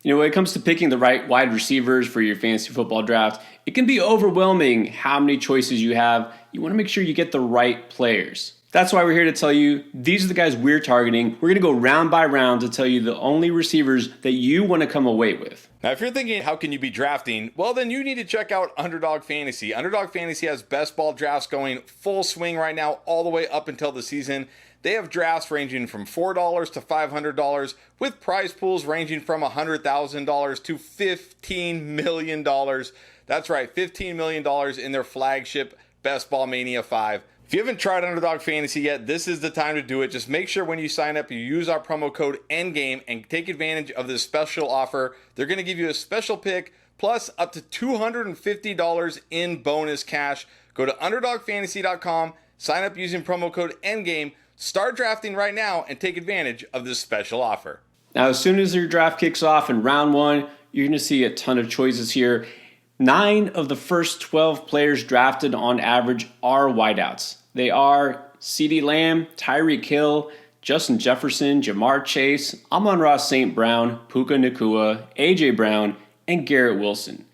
When it comes to picking the right wide receivers for your fantasy football draft, it can be overwhelming how many choices you have. You want to make sure you get the right players. That's why we're here to tell you these are the guys we're targeting. We're going to go round by round to tell you the only receivers that you want to come away with. Now, if you're thinking, how can you be drafting? Well, then you need to check out Underdog Fantasy. Underdog Fantasy has best ball drafts going full swing right now, all the way up until the season. They have drafts ranging from $4 to $500 with prize pools ranging from $100,000 to $15 million. That's right, $15 million in their flagship Best Ball Mania 5. If you haven't tried Underdog Fantasy yet, this is the time to do it. Just make sure when you sign up, you use our promo code ENDGAME and take advantage of this special offer. They're going to give you a special pick plus up to $250 in bonus cash. Go to UnderdogFantasy.com, sign up using promo code ENDGAME, start drafting right now, and take advantage of this special offer. Now, as soon as your draft kicks off in round one, you're going to see a ton of choices here. 9 of the first 12 players drafted on average are wideouts. They are CeeDee Lamb, Tyreek Hill, Justin Jefferson, Jamar Chase, Amon-Ra St. Brown, Puka Nacua, A.J. Brown, and Garrett Wilson.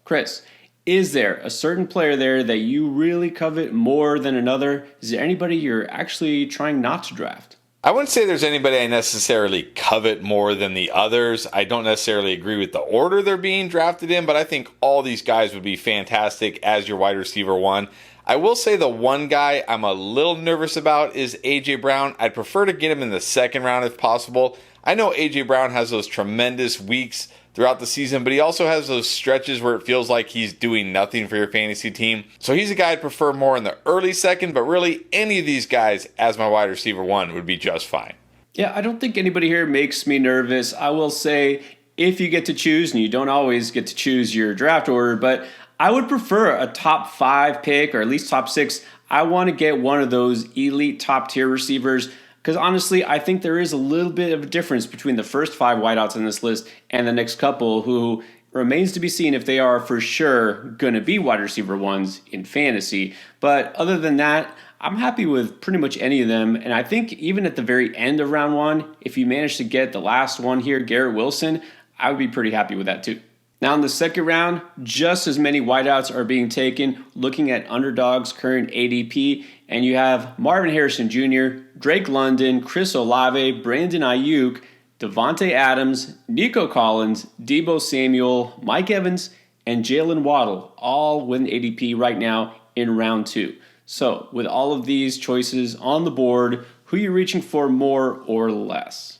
Chris, is there a certain player there that you really covet more than another? Is there anybody you're actually trying not to draft? I wouldn't say there's anybody I necessarily covet more than the others. I don't necessarily agree with the order they're being drafted in, but I think all these guys would be fantastic as your wide receiver one. I will say the one guy I'm a little nervous about is A.J. Brown. I'd prefer to get him in the second round if possible. I know A.J. Brown has those tremendous weeks throughout the season, but he also has those stretches where it feels like he's doing nothing for your fantasy team. So he's a guy I'd prefer more in the early second, but really any of these guys as my wide receiver one would be just fine. Yeah, I don't think anybody here makes me nervous. I will say if you get to choose, and you don't always get to choose your draft order, but I would prefer a top 5 pick or at least top 6. I want to get one of those elite top tier receivers because honestly, I think there is a little bit of a difference between the first 5 wideouts in this list and the next couple who remains to be seen if they are for sure going to be wide receiver ones in fantasy. But other than that, I'm happy with pretty much any of them. And I think even at the very end of round one, if you manage to get the last one here, Garrett Wilson, I would be pretty happy with that too. Now in the second round, just as many wideouts are being taken, looking at Underdog's current ADP, and you have Marvin Harrison Jr., Drake London, Chris Olave, Brandon Ayuk, Devontae Adams, Nico Collins, Deebo Samuel, Mike Evans, and Jalen Waddle, all with an ADP right now in round 2. So with all of these choices on the board, who are you reaching for more or less?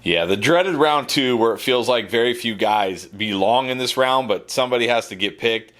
Yeah, the dreaded round 2 where it feels like very few guys belong in this round, but somebody has to get picked.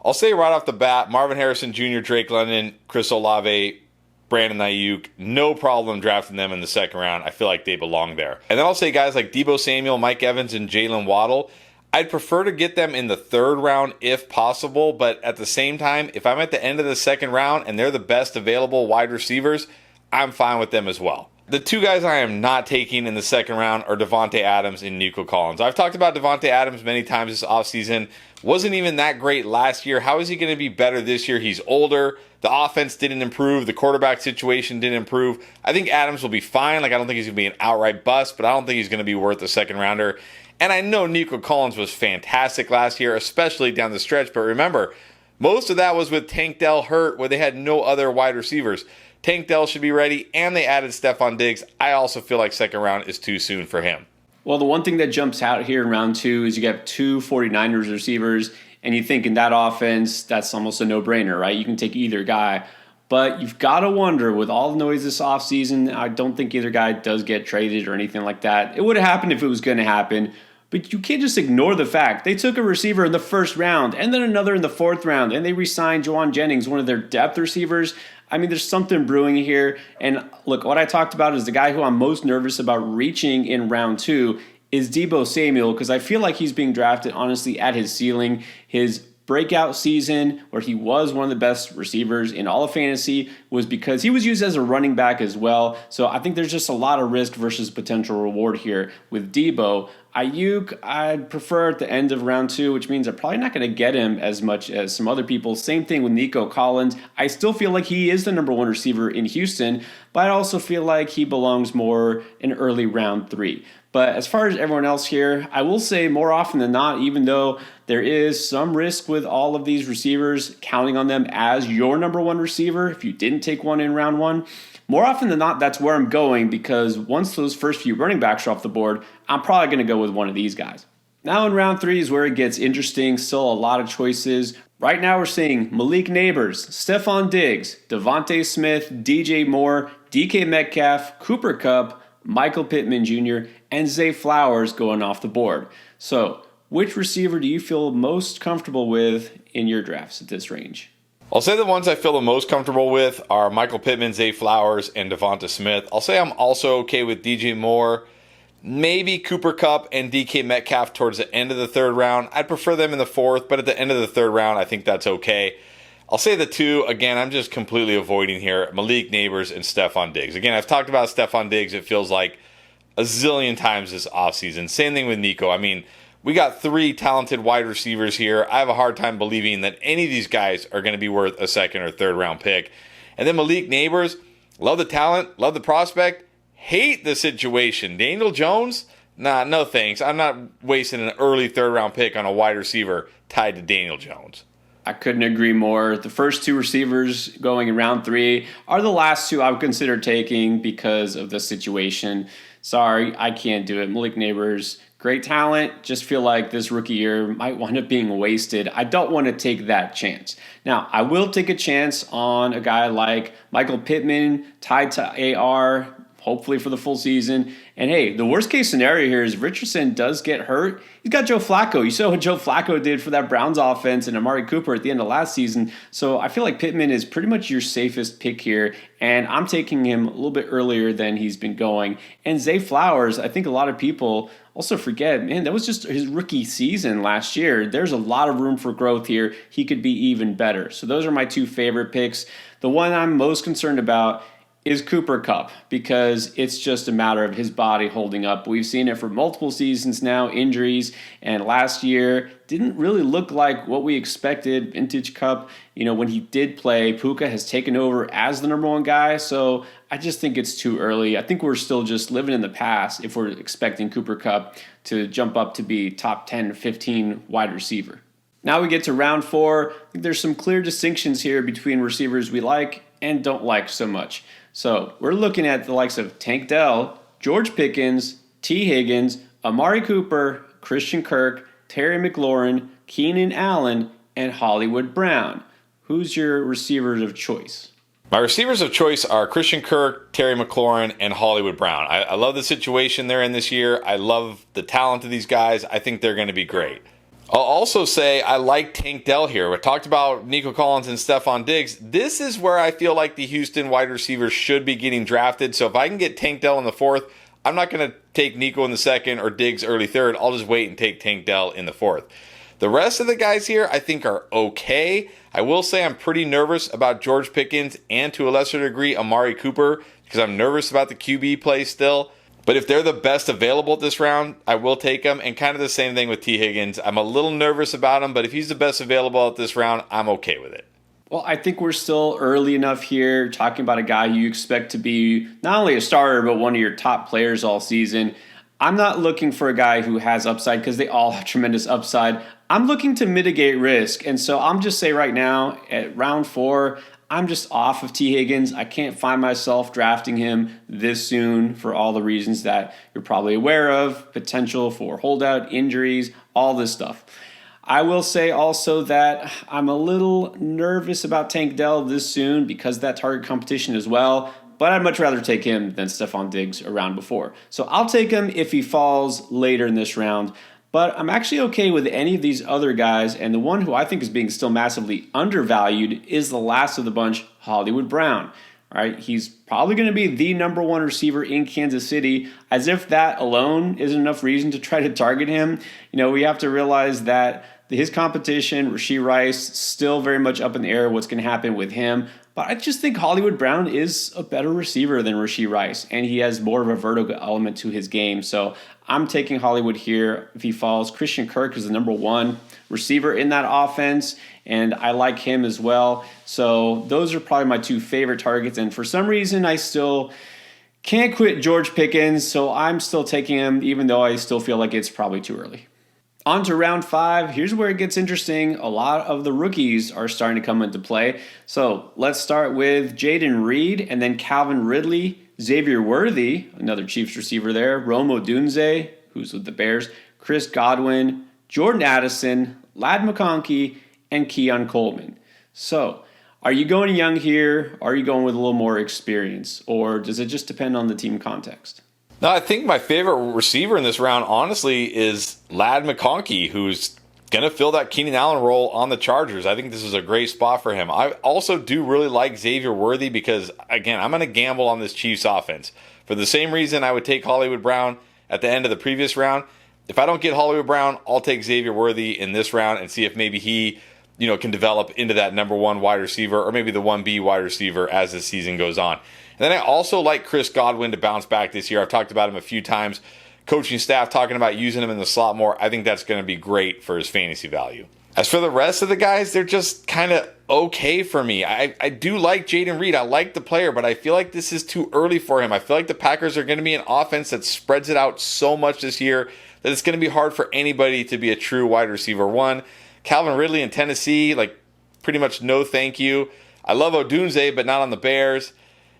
I'll say right off the bat, Marvin Harrison Jr., Drake London, Chris Olave, Brandon Ayuk, no problem drafting them in the second round. I feel like they belong there. And then I'll say guys like Deebo Samuel, Mike Evans, and Jalen Waddle, I'd prefer to get them in the third round if possible, but at the same time, if I'm at the end of the second round and they're the best available wide receivers, I'm fine with them as well. The 2 guys I am not taking in the second round are Devontae Adams and Nico Collins. I've talked about Devontae Adams many times this offseason. Wasn't even that great last year. How is he going to be better this year? He's older. The offense didn't improve. The quarterback situation didn't improve. I think Adams will be fine. I don't think he's going to be an outright bust, but I don't think he's going to be worth a second rounder. And I know Nico Collins was fantastic last year, especially down the stretch. But remember, most of that was with Tank Dell hurt, where they had no other wide receivers. Tank Dell should be ready, and they added Stephon Diggs. I also feel like second round is too soon for him. Well, the one thing that jumps out here in round 2 is you get 2 49ers receivers, and you think in that offense, that's almost a no-brainer, right? You can take either guy. But you've got to wonder, with all the noise this offseason, I don't think either guy does get traded or anything like that. It would have happened if it was going to happen. But you can't just ignore the fact they took a receiver in the first round and then another in the fourth round, and they re-signed Juwan Jennings, one of their depth receivers. I mean, there's something brewing here. And look, what I talked about is the guy who I'm most nervous about reaching in round 2 is Deebo Samuel, because I feel like he's being drafted, honestly, at his ceiling. His breakout season, where he was one of the best receivers in all of fantasy, was because he was used as a running back as well. So I think there's just a lot of risk versus potential reward here with Deebo. Ayuk, I'd prefer at the end of round 2, which means I'm probably not going to get him as much as some other people. Same thing with Nico Collins. I still feel like he is the number 1 receiver in Houston, but I also feel like he belongs more in early round 3. But as far as everyone else here, I will say more often than not, even though there is some risk with all of these receivers, counting on them as your number 1 receiver if you didn't take one in round 1, more often than not, that's where I'm going, because once those first few running backs are off the board, I'm probably going to go with one of these guys. Now in round 3 is where it gets interesting. Still a lot of choices. Right now we're seeing Malik Neighbors, Stephon Diggs, Devontae Smith, DJ Moore, DK Metcalf, Cooper Kupp, Michael Pittman Jr., and Zay Flowers going off the board. So which receiver do you feel most comfortable with in your drafts at this range? I'll say the ones I feel the most comfortable with are Michael Pittman, Zay Flowers, and Devonta Smith. I'll say I'm also okay with DJ Moore, maybe Cooper Kupp and DK Metcalf towards the end of the 3rd round. I'd prefer them in the 4th, but at the end of the 3rd round, I think that's okay. I'll say the 2, again, I'm just completely avoiding here, Malik Neighbors and Stephon Diggs. Again, I've talked about Stephon Diggs, it feels like a zillion times this offseason. Same thing with Nico. I mean, we got 3 talented wide receivers here. I have a hard time believing that any of these guys are going to be worth a 2nd or 3rd round pick. And then Malik Neighbors, love the talent, love the prospect, hate the situation. Daniel Jones, nah, no thanks. I'm not wasting an early 3rd round pick on a wide receiver tied to Daniel Jones. I couldn't agree more. The first 2 receivers going in round 3 are the last 2 I would consider taking because of the situation. Sorry, I can't do it. Malik Neighbors, great talent. Just feel like this rookie year might wind up being wasted. I don't want to take that chance. Now, I will take a chance on a guy like Michael Pittman, tied to AR, hopefully for the full season. And hey, the worst case scenario here is Richardson does get hurt. He's got Joe Flacco. You saw what Joe Flacco did for that Browns offense and Amari Cooper at the end of last season. So I feel like Pittman is pretty much your safest pick here. And I'm taking him a little bit earlier than he's been going. And Zay Flowers, I think a lot of people also forget, man, that was just his rookie season last year. There's a lot of room for growth here. He could be even better. So those are my 2 favorite picks. The one I'm most concerned about is Cooper Kupp, because it's just a matter of his body holding up. We've seen it for multiple seasons now, injuries, and last year didn't really look like what we expected. Vintage Kupp, when he did play, Puka has taken over as the number 1 guy, so I just think it's too early. I think we're still just living in the past if we're expecting Cooper Kupp to jump up to be top 10, 15 wide receiver. Now we get to round 4. I think there's some clear distinctions here between receivers we like and don't like so much. So we're looking at the likes of Tank Dell, George Pickens, T. Higgins, Amari Cooper, Christian Kirk, Terry McLaurin, Keenan Allen, and Hollywood Brown. Who's your receivers of choice? My receivers of choice are Christian Kirk, Terry McLaurin, and Hollywood Brown. I love the situation they're in this year. I love the talent of these guys. I think they're going to be great. I'll also say I like Tank Dell here. We talked about Nico Collins and Stephon Diggs. This is where I feel like the Houston wide receivers should be getting drafted. So if I can get Tank Dell in the 4th, I'm not going to take Nico in the 2nd or Diggs early 3rd. I'll just wait and take Tank Dell in the 4th. The rest of the guys here I think are okay. I will say I'm pretty nervous about George Pickens and to a lesser degree Amari Cooper because I'm nervous about the QB play still. But if they're the best available this round, I will take them. And kind of the same thing with T. Higgins. I'm a little nervous about him, but if he's the best available at this round, I'm okay with it. Well, I think we're still early enough here talking about a guy you expect to be not only a starter, but one of your top players all season. I'm not looking for a guy who has upside because they all have tremendous upside. I'm looking to mitigate risk. And so I'm just say right now at round 4, I'm just off of T. Higgins. I can't find myself drafting him this soon for all the reasons that you're probably aware of, potential for holdout, injuries, all this stuff. I will say also that I'm a little nervous about Tank Dell this soon because of that target competition as well, but I'd much rather take him than Stephon Diggs around before. So I'll take him if he falls later in this round. But I'm actually okay with any of these other guys, and the one who I think is being still massively undervalued is the last of the bunch, Hollywood Brown. All right, he's probably going to be the number 1 receiver in Kansas City, as if that alone is enough reason to try to target him. We have to realize that his competition, Rashee Rice, still very much up in the air what's going to happen with him. But I just think Hollywood Brown is a better receiver than Rashee Rice, and he has more of a vertical element to his game. So I'm taking Hollywood here if he falls. Christian Kirk is the number one receiver in that offense, and I like him as well. So those are probably my two favorite targets. And for some reason, I still can't quit George Pickens, so I'm still taking him, even though I still feel like it's probably too early. On to round 5. Here's where it gets interesting. A lot of the rookies are starting to come into play. So let's start with Jaden Reed and then Calvin Ridley, Xavier Worthy, another Chiefs receiver there, Rome Odunze, who's with the Bears, Chris Godwin, Jordan Addison, Ladd McConkey, and Keon Coleman. So are you going young here? Are you going with a little more experience? Or does it just depend on the team context? No, I think my favorite receiver in this round, honestly, is Ladd McConkey, who's going to fill that Keenan Allen role on the Chargers. I think this is a great spot for him. I also do really like Xavier Worthy because, again, I'm going to gamble on this Chiefs offense. For the same reason I would take Hollywood Brown at the end of the previous round. If I don't get Hollywood Brown, I'll take Xavier Worthy in this round and see if maybe he can develop into that number 1 wide receiver or maybe the 1B wide receiver as the season goes on. And then I also like Chris Godwin to bounce back this year. I've talked about him a few times. Coaching staff talking about using him in the slot more. I think that's going to be great for his fantasy value. As for the rest of the guys, they're just kind of okay for me. I do like Jaden Reed. I like the player, but I feel like this is too early for him. I feel like the Packers are going to be an offense that spreads it out so much this year that it's going to be hard for anybody to be a true wide receiver 1. Calvin Ridley in Tennessee, pretty much no thank you. I love Odunze, but not on the Bears.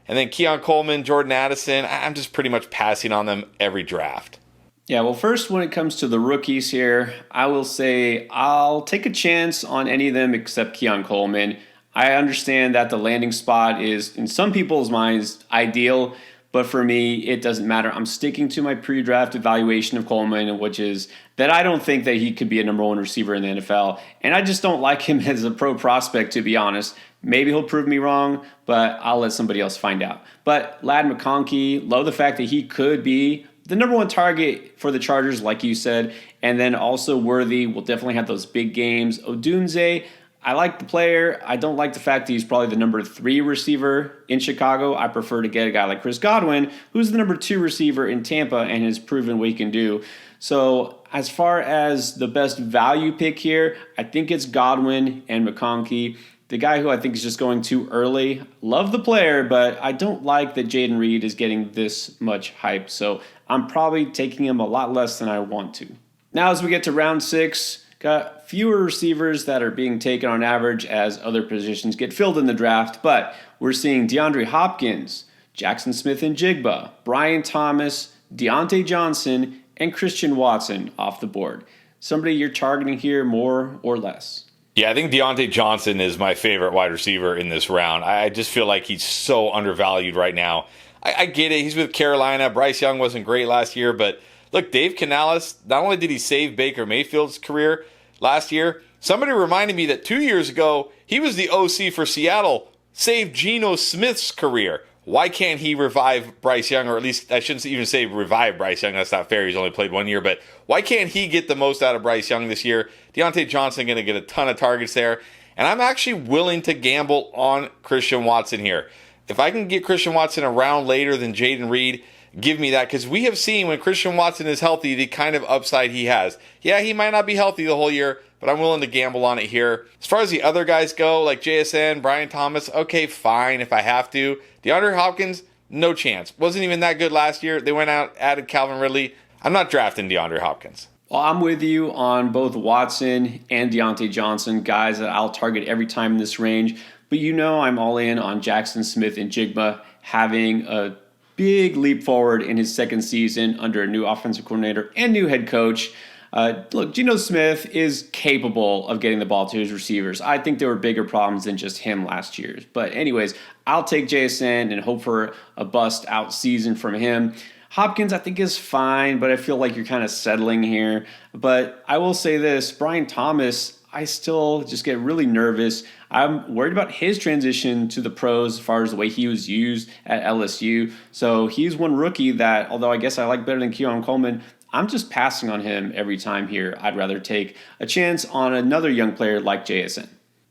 And then Keon Coleman, Jordan Addison, I'm just pretty much passing on them every draft. Yeah, well, first, when it comes to the rookies here, I will say I'll take a chance on any of them except Keon Coleman. I understand that the landing spot is, in some people's minds, ideal, but for me, it doesn't matter. I'm sticking to my pre-draft evaluation of Coleman, which is that I don't think that he could be a number 1 receiver in the NFL, and I just don't like him as a pro prospect, to be honest. Maybe he'll prove me wrong, but I'll let somebody else find out. But Ladd McConkey, love the fact that he could be the number 1 target for the Chargers, like you said, and then also Worthy will definitely have those big games. Odunze, I like the player. I don't like the fact that he's probably the number 3 receiver in Chicago. I prefer to get a guy like Chris Godwin, who's the number 2 receiver in Tampa and has proven what he can do. So as far as the best value pick here, I think it's Godwin and McConkey. The guy who I think is just going too early. Love the player, but I don't like that Jaden Reed is getting this much hype. So I'm probably taking him a lot less than I want to. Now as we get to round 6, got fewer receivers that are being taken on average as other positions get filled in the draft, but we're seeing DeAndre Hopkins, Jackson Smith-Njigba, Brian Thomas, Deontay Johnson, and Christian Watson off the board. Somebody you're targeting here more or less? Yeah, I think Deontay Johnson is my favorite wide receiver in this round. I just feel like he's so undervalued right now. I get it. He's with Carolina. Bryce Young wasn't great last year, but look, Dave Canales, not only did he save Baker Mayfield's career last year, somebody reminded me that 2 years ago, he was the OC for Seattle, saved Geno Smith's career. Why can't he revive Bryce Young, or at least I shouldn't even say revive Bryce Young. That's not fair. He's only played 1 year. But why can't he get the most out of Bryce Young this year? Deontay Johnson going to get a ton of targets there. And I'm actually willing to gamble on Christian Watson here. If I can get Christian Watson a round later than Jaden Reed, give me that. Because we have seen when Christian Watson is healthy, the kind of upside he has. Yeah, he might not be healthy the whole year, but I'm willing to gamble on it here. As far as the other guys go, like JSN, Brian Thomas, okay, fine if I have to. DeAndre Hopkins, no chance. Wasn't even that good last year. They went out, added Calvin Ridley. I'm not drafting DeAndre Hopkins. Well, I'm with you on both Watson and Deontay Johnson, guys that I'll target every time in this range. But I'm all in on Jackson Smith-Njigba having a big leap forward in his second season under a new offensive coordinator and new head coach. Look, Geno Smith is capable of getting the ball to his receivers. I think there were bigger problems than just him last year. But anyways, I'll take JSN and hope for a bust-out season from him. Hopkins, I think, is fine, but I feel like you're kind of settling here. But I will say this, Brian Thomas, I still just get really nervous. I'm worried about his transition to the pros as far as the way he was used at LSU. So he's one rookie that, although I guess I like better than Keon Coleman, I'm just passing on him every time here. I'd rather take a chance on another young player like JSN.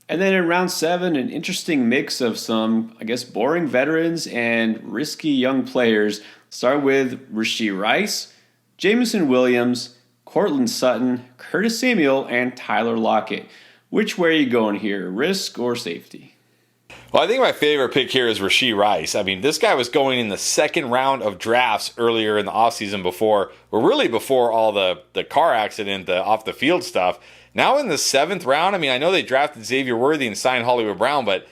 And then in round 7, an interesting mix of some, I guess, boring veterans and risky young players. Start with Rashee Rice, Jameson Williams, Cortland Sutton, Curtis Samuel, and Tyler Lockett. Which way are you going here, risk or safety? Well, I think my favorite pick here is Rashee Rice. I mean, this guy was going in the second round of drafts earlier in the offseason before all the car accident, the off the field stuff. Now in the 7th round, I mean, I know they drafted Xavier Worthy and signed Hollywood Brown, but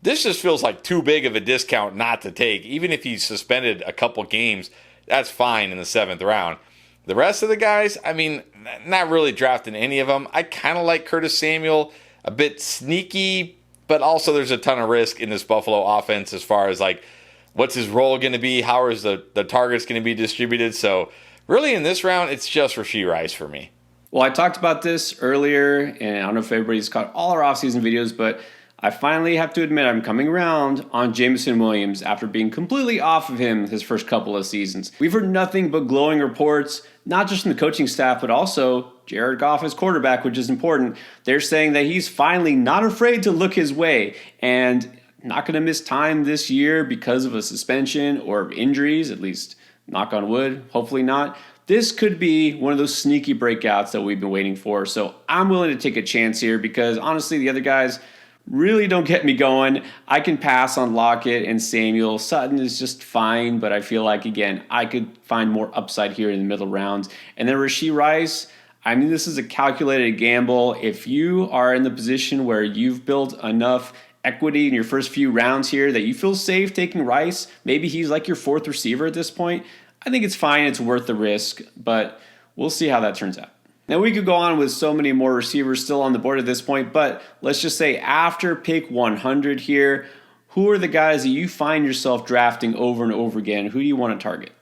this just feels like too big of a discount not to take. Even if he's suspended a couple games, that's fine in the 7th round. The rest of the guys, I mean, not really drafting any of them. I kind of like Curtis Samuel, a bit sneaky, but also there's a ton of risk in this Buffalo offense as far as like what's his role going to be, how is the targets going to be distributed. So really in this round, it's just Rashee Rice for me. Well, I talked about this earlier, and I don't know if everybody's caught all our offseason videos, but I finally have to admit I'm coming around on Jameson Williams after being completely off of him his first couple of seasons. We've heard nothing but glowing reports, not just from the coaching staff, but also Jared Goff as quarterback, which is important. They're saying that he's finally not afraid to look his way and not going to miss time this year because of a suspension or injuries, at least knock on wood, hopefully not. This could be one of those sneaky breakouts that we've been waiting for. So I'm willing to take a chance here because honestly, the other guys really don't get me going. I can pass on Lockett and Samuel. Sutton is just fine, but I feel like, again, I could find more upside here in the middle rounds. And then Rashee Rice, I mean, this is a calculated gamble. If you are in the position where you've built enough equity in your first few rounds here that you feel safe taking Rice, maybe he's like your 4th receiver at this point, I think it's fine. It's worth the risk, but we'll see how that turns out. Now, we could go on with so many more receivers still on the board at this point, but let's just say after pick 100 here, who are the guys that you find yourself drafting over and over again? Who do you want to target?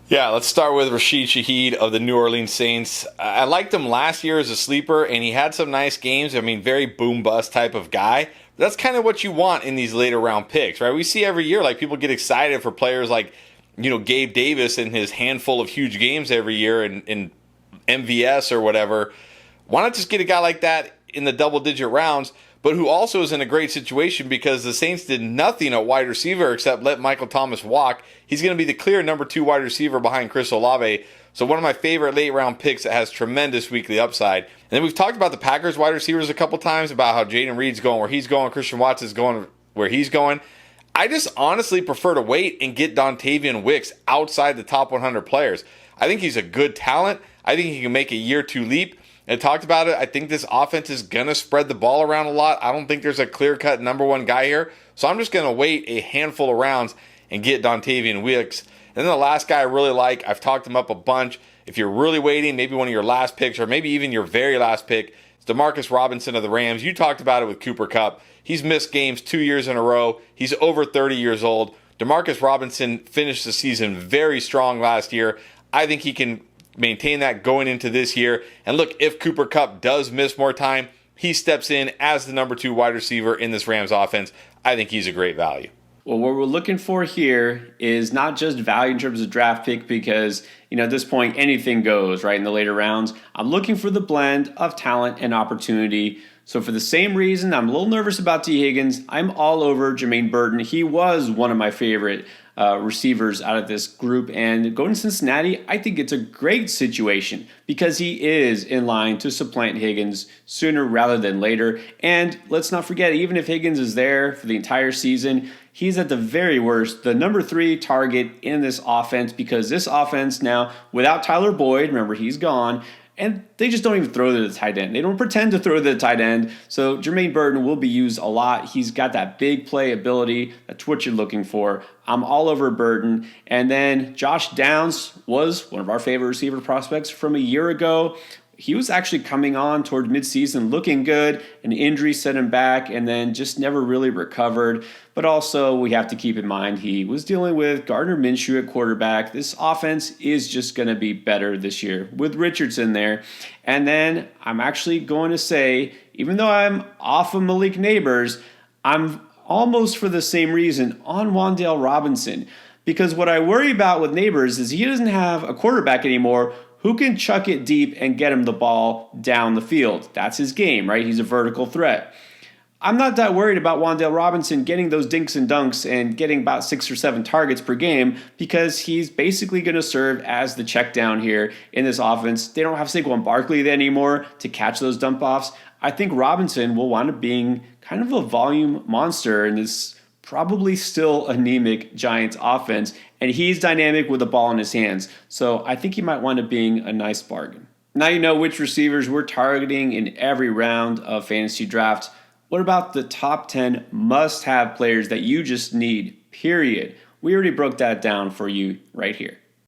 Yeah, let's start with Rashid Shaheed of the New Orleans Saints. I liked him last year as a sleeper, and he had some nice games. I mean, very boom-bust type of guy. But that's kind of what you want in these later round picks, right? We see every year, like, people get excited for players like, Gabe Davis and his handful of huge games every year in MVS or whatever. Why not just get a guy like that in the double-digit rounds, but who also is in a great situation because the Saints did nothing at wide receiver except let Michael Thomas walk. He's going to be the clear number 2 wide receiver behind Chris Olave. So one of my favorite late-round picks that has tremendous weekly upside. And then we've talked about the Packers wide receivers a couple times, about how Jaden Reed's going where he's going, Christian Watson's going where he's going. I just honestly prefer to wait and get Dontavian Wicks outside the top 100 players. I think he's a good talent. I think he can make a year 2 leap. And I talked about it. I think this offense is going to spread the ball around a lot. I don't think there's a clear-cut number 1 guy here. So I'm just going to wait a handful of rounds and get Dontavian Wicks. And then the last guy I really like, I've talked him up a bunch. If you're really waiting, maybe one of your last picks or maybe even your very last pick, it's Demarcus Robinson of the Rams. You talked about it with Cooper Kupp. He's missed games 2 years in a row. He's over 30 years old. Demarcus Robinson finished the season very strong last year. I think he can maintain that going into this year. And look, if Cooper Kupp does miss more time, he steps in as the number 2 wide receiver in this Rams offense. I think he's a great value. Well, what we're looking for here is not just value in terms of draft pick because, at this point, anything goes, right, in the later rounds. I'm looking for the blend of talent and opportunity. So for the same reason, I'm a little nervous about T. Higgins. I'm all over Jermaine Burton. He was one of my favorite receivers out of this group. And going to Cincinnati, I think it's a great situation because he is in line to supplant Higgins sooner rather than later. And let's not forget, even if Higgins is there for the entire season, he's at the very worst the number 3 target in this offense because this offense now, without Tyler Boyd, remember he's gone, and they just don't even throw to the tight end. They don't pretend to throw to the tight end. So Jermaine Burton will be used a lot. He's got that big play ability. That's what you're looking for. I'm all over Burton. And then Josh Downs was one of our favorite receiver prospects from a year ago. He was actually coming on towards midseason looking good. An injury set him back and then just never really recovered. But also we have to keep in mind he was dealing with Gardner Minshew at quarterback. This offense is just going to be better this year with Richardson there. And then I'm actually going to say, even though I'm off of Malik Neighbors, I'm almost for the same reason on Wan'Dale Robinson. Because what I worry about with Neighbors is he doesn't have a quarterback anymore who can chuck it deep and get him the ball down the field. That's his game, right? He's a vertical threat. I'm not that worried about Wan'Dale Robinson getting those dinks and dunks and getting about 6 or 7 targets per game because he's basically going to serve as the check down here in this offense. They don't have Saquon Barkley anymore to catch those dump offs. I think Robinson will wind up being kind of a volume monster in this probably still anemic Giants offense, and he's dynamic with the ball in his hands. So I think he might wind up being a nice bargain. Now you know which receivers we're targeting in every round of fantasy drafts. What about the top 10 must-have players that you just need, period? We already broke that down for you right here.